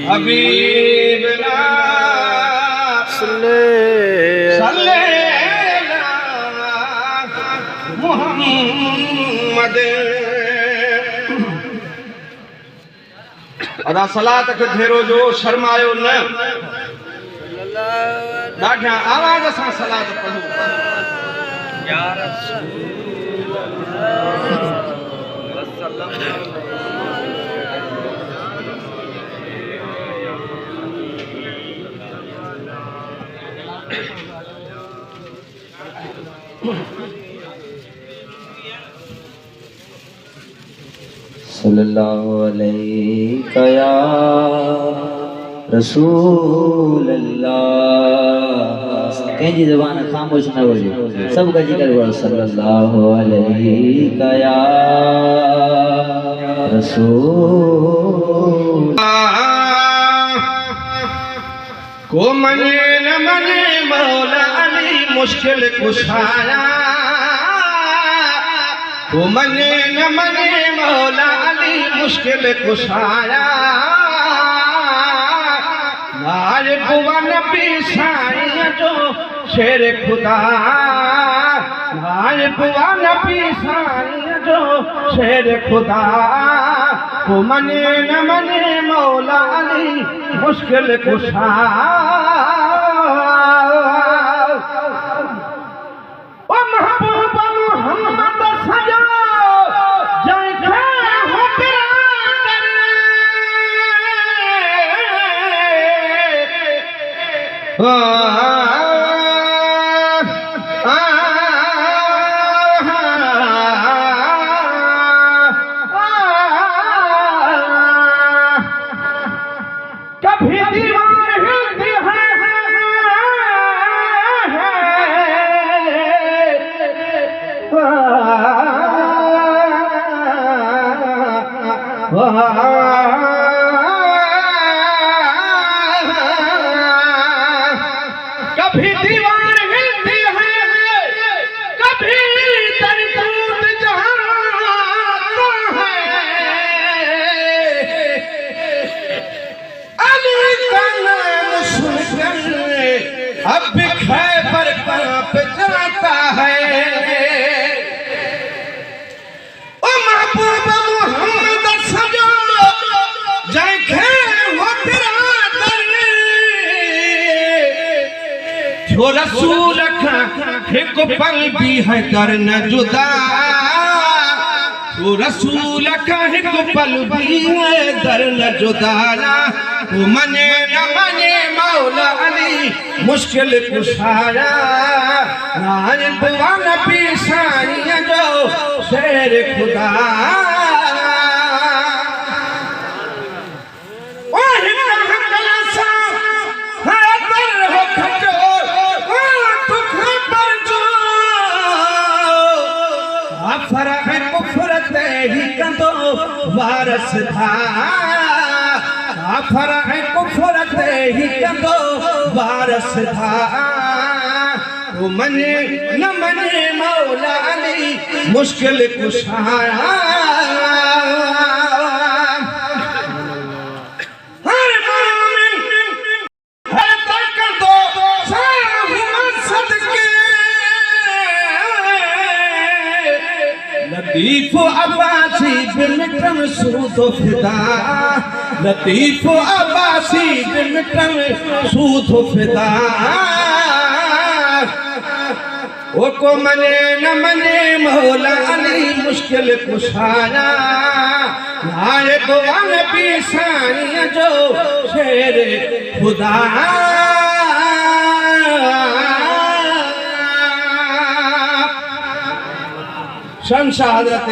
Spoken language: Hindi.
हबीबना मुहम्मद अदा सलात खे धेरो जो शर्मायो न ॾाढा आवाज़ सां सलात पढ़ो या रसूल सल्लल्लाहु अलैहि या रसूल अल्लाह। कंहिंजी ज़बान ख़ामोश न हुजे, सभु गॾिजी करे बोलो सल्लल्लाहु अलैहि या रसूल। को मने न मने मौला अली मुश्किल कुशाया, को मने न मने मौला अली मुश्किल कुशाया। नार भुवन पीसाई जो शेर खुदा, नार भुवन पीसाई जो शेर खुदा। को मने न मने मौला अली मुश्किल कुशाया। ओ महबूब मोहम्मद सजो जैसे हो बिरादर, कभी दीवार हिलती है, कभी दीवार हिलती है, कभी दर टूट जाता है। अली का नाम सुनकर अब भी खैबर कांप जाता है। ओ महबूब मोहम्मद सजो जैसे हो बिरादर, जो रसूल का एक पल भी है कर न जुदा, जो रसूल का एक पल भी है दर न जुदा। वो मने न मने मौला अली मुश्किल कुशाया। नार भुवन पीसाई जो शेर खुदा। फरह कुफरत ही कंदो वारस था, फरह कुफरत ही कंदो वारस था। वो मने न मने मौला अली मुश्किल कुशाया। लतीफ अब्बासी बिमिटम सूद फिदा, लतीफ अब्बासी बिमिटम सूद फिदा। वो को मने न मने मौला अली मुश्किल कुशाया। नारे भुवन पीसाई जो शेर खुदा। शमशाह हज़रत